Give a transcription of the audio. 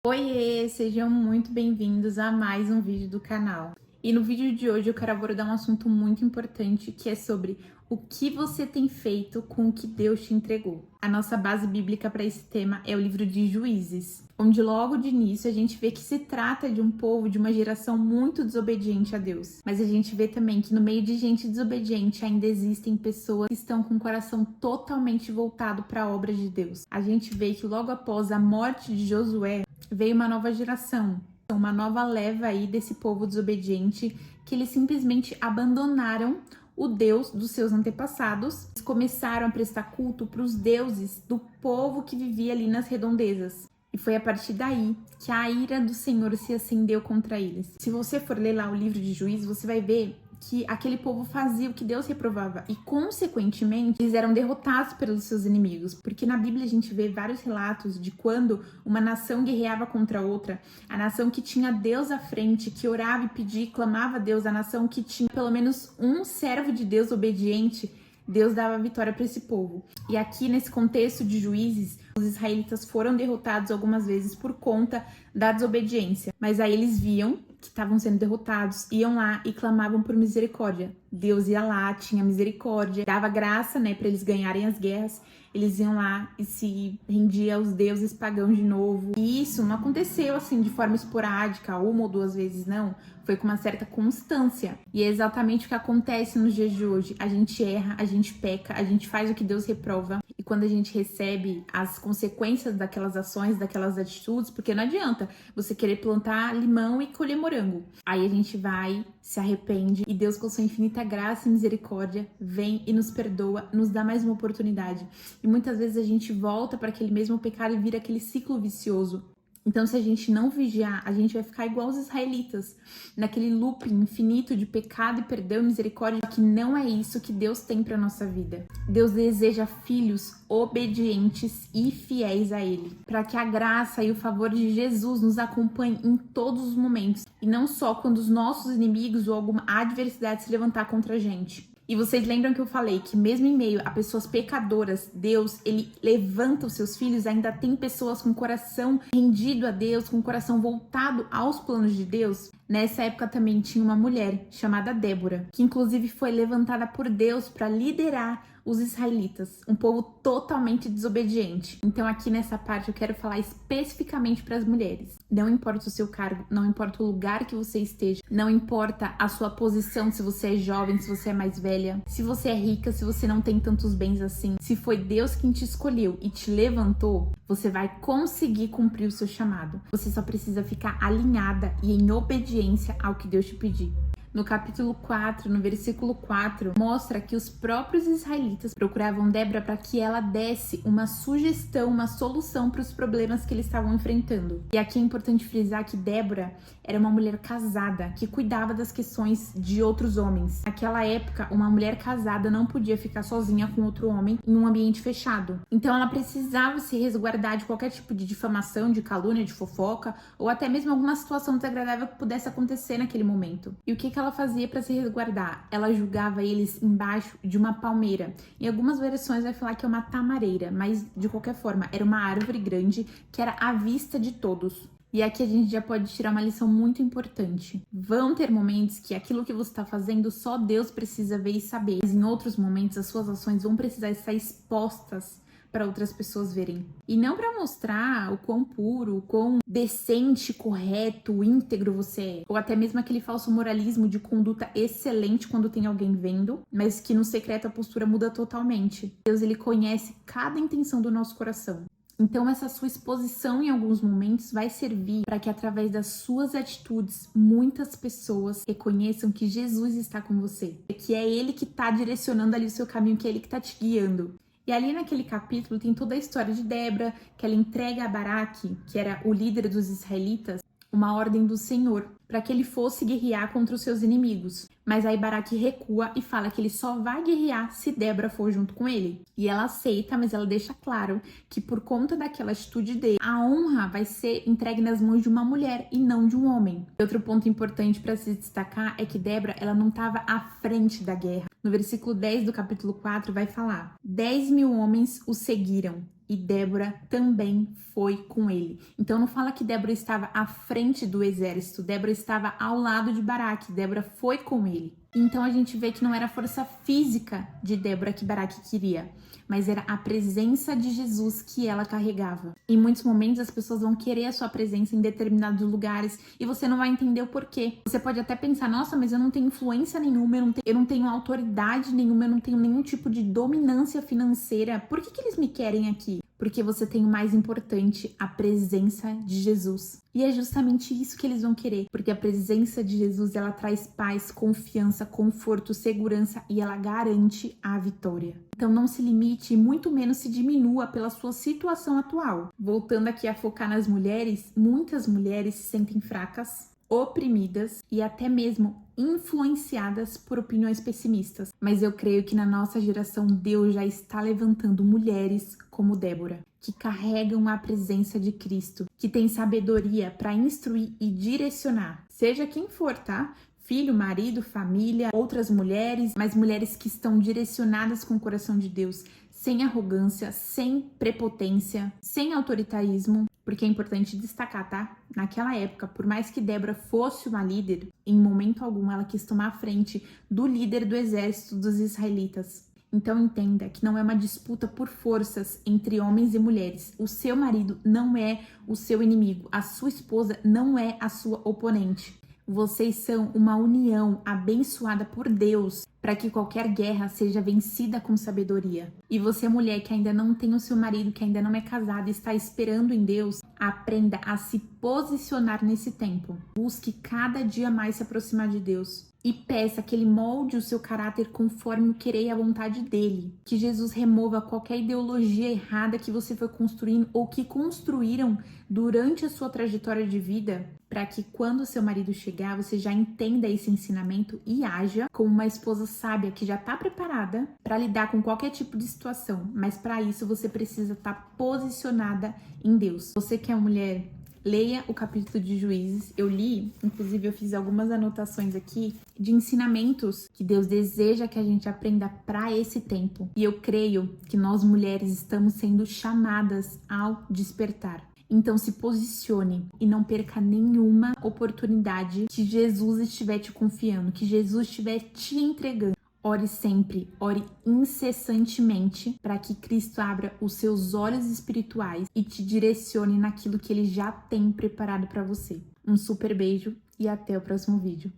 Oiê, sejam muito bem-vindos a mais um vídeo do canal. E no vídeo de hoje eu quero abordar um assunto muito importante que é sobre o que você tem feito com o que Deus te entregou. A nossa base bíblica para esse tema é o livro de Juízes, onde logo de início a gente vê que se trata de um povo, de uma geração muito desobediente a Deus. Mas a gente vê também que no meio de gente desobediente ainda existem pessoas que estão com o coração totalmente voltado para a obra de Deus. A gente vê que logo após a morte de Josué, veio uma nova geração, uma nova leva aí desse povo desobediente, que eles simplesmente abandonaram o Deus dos seus antepassados. Eles começaram a prestar culto para os deuses do povo que vivia ali nas redondezas. E foi a partir daí que a ira do Senhor se acendeu contra eles. Se você for ler lá o livro de Juízes, você vai ver que aquele povo fazia o que Deus reprovava e, consequentemente, eles eram derrotados pelos seus inimigos. Porque na Bíblia a gente vê vários relatos de quando uma nação guerreava contra outra, a nação que tinha Deus à frente, que orava e pedia e clamava a Deus, a nação que tinha pelo menos um servo de Deus obediente, Deus dava vitória para esse povo. E aqui nesse contexto de Juízes, os israelitas foram derrotados algumas vezes por conta da desobediência. Mas aí eles viam que estavam sendo derrotados, iam lá e clamavam por misericórdia. Deus ia lá, tinha misericórdia, dava graça, para eles ganharem as guerras. Eles iam lá e se rendiam aos deuses pagãos de novo. E isso não aconteceu assim de forma esporádica, uma ou duas vezes, não. Foi com uma certa constância. E é exatamente o que acontece nos dias de hoje. A gente erra, a gente peca, a gente faz o que Deus reprova. E quando a gente recebe as consequências daquelas ações, daquelas atitudes, porque não adianta você querer plantar limão e colher morango. Aí a gente vai, se arrepende e Deus, com sua infinita graça e misericórdia, vem e nos perdoa, nos dá mais uma oportunidade. E muitas vezes a gente volta para aquele mesmo pecado e vira aquele ciclo vicioso. Então, se a gente não vigiar, a gente vai ficar igual os israelitas, naquele looping infinito de pecado e perdão e misericórdia, que não é isso que Deus tem para nossa vida. Deus deseja filhos obedientes e fiéis a Ele, para que a graça e o favor de Jesus nos acompanhem em todos os momentos, e não só quando os nossos inimigos ou alguma adversidade se levantar contra a gente. E vocês lembram que eu falei que mesmo em meio a pessoas pecadoras, Deus, ele levanta os seus filhos, ainda tem pessoas com o coração rendido a Deus, com o coração voltado aos planos de Deus? Nessa época também tinha uma mulher chamada Débora, que inclusive foi levantada por Deus para liderar os israelitas, um povo totalmente desobediente. Então aqui nessa parte eu quero falar especificamente para as mulheres. Não importa o seu cargo, não importa o lugar que você esteja, não importa a sua posição, se você é jovem, se você é mais velha, se você é rica, se você não tem tantos bens assim, se foi Deus quem te escolheu e te levantou, você vai conseguir cumprir o seu chamado. Você só precisa ficar alinhada e em obediência ao que Deus te pedir. No capítulo 4, no versículo 4, mostra que os próprios israelitas procuravam Débora para que ela desse uma sugestão, uma solução para os problemas que eles estavam enfrentando. E aqui é importante frisar que Débora era uma mulher casada, que cuidava das questões de outros homens. Naquela época, uma mulher casada não podia ficar sozinha com outro homem em um ambiente fechado. Então ela precisava se resguardar de qualquer tipo de difamação, de calúnia, de fofoca, ou até mesmo alguma situação desagradável que pudesse acontecer naquele momento. E o que ela fazia para se resguardar? Ela julgava eles embaixo de uma palmeira. Em algumas versões vai falar que é uma tamareira, mas de qualquer forma era uma árvore grande que era à vista de todos. E aqui a gente já pode tirar uma lição muito importante. Vão ter momentos que aquilo que você está fazendo só Deus precisa ver e saber. Mas em outros momentos as suas ações vão precisar estar expostas para outras pessoas verem. E não para mostrar o quão puro, o quão decente, correto, íntegro você é. Ou até mesmo aquele falso moralismo de conduta excelente quando tem alguém vendo, mas que no secreto a postura muda totalmente. Deus, ele conhece cada intenção do nosso coração. Então essa sua exposição em alguns momentos vai servir para que através das suas atitudes muitas pessoas reconheçam que Jesus está com você, que é Ele que está direcionando ali o seu caminho, que é Ele que está te guiando. E ali naquele capítulo tem toda a história de Débora, que ela entrega a Baraque, que era o líder dos israelitas, uma ordem do Senhor, para que ele fosse guerrear contra os seus inimigos. Mas aí Baraque recua e fala que ele só vai guerrear se Débora for junto com ele. E ela aceita, mas ela deixa claro que por conta daquela atitude dele, a honra vai ser entregue nas mãos de uma mulher e não de um homem. Outro ponto importante para se destacar é que Débora, ela não estava à frente da guerra. No versículo 10 do capítulo 4 vai falar: 10.000 homens o seguiram, e Débora também foi com ele. Então não fala que Débora estava à frente do exército, Débora estava ao lado de Baraque, Débora foi com ele. Então a gente vê que não era a força física de Débora que Baraque queria, mas era a presença de Jesus que ela carregava. Em muitos momentos as pessoas vão querer a sua presença em determinados lugares e você não vai entender o porquê. Você pode até pensar, nossa, mas eu não tenho influência nenhuma, eu não tenho autoridade nenhuma, eu não tenho nenhum tipo de dominância financeira. Por que eles me querem aqui? Porque você tem o mais importante, a presença de Jesus. E é justamente isso que eles vão querer, porque a presença de Jesus, ela traz paz, confiança, conforto, segurança e ela garante a vitória. Então não se limite e muito menos se diminua pela sua situação atual. Voltando aqui a focar nas mulheres, muitas mulheres se sentem fracas, oprimidas e até mesmo influenciadas por opiniões pessimistas. Mas eu creio que na nossa geração Deus já está levantando mulheres como Débora, que carregam a presença de Cristo, que tem sabedoria para instruir e direcionar, seja quem for, tá? Filho, marido, família, outras mulheres, mas mulheres que estão direcionadas com o coração de Deus, sem arrogância, sem prepotência, sem autoritarismo, porque é importante destacar, tá? Naquela época, por mais que Débora fosse uma líder, em momento algum ela quis tomar a frente do líder do exército dos israelitas. Então entenda que não é uma disputa por forças entre homens e mulheres. O seu marido não é o seu inimigo, a sua esposa não é a sua oponente. Vocês são uma união abençoada por Deus para que qualquer guerra seja vencida com sabedoria. E você, mulher que ainda não tem o seu marido, que ainda não é casada e está esperando em Deus, aprenda a se posicionar nesse tempo. Busque cada dia mais se aproximar de Deus. E peça que Ele molde o seu caráter conforme o querer e a vontade dEle. Que Jesus remova qualquer ideologia errada que você foi construindo ou que construíram durante a sua trajetória de vida, para que quando o seu marido chegar, você já entenda esse ensinamento e haja como uma esposa sábia que já está preparada para lidar com qualquer tipo de situação. Mas para isso você precisa estar posicionada em Deus. Você que é mulher, leia o capítulo de Juízes. Eu li, inclusive eu fiz algumas anotações aqui de ensinamentos que Deus deseja que a gente aprenda para esse tempo. E eu creio que nós mulheres estamos sendo chamadas ao despertar. Então se posicione e não perca nenhuma oportunidade que Jesus estiver te confiando, que Jesus estiver te entregando. Ore sempre, ore incessantemente para que Cristo abra os seus olhos espirituais e te direcione naquilo que Ele já tem preparado para você. Um super beijo e até o próximo vídeo.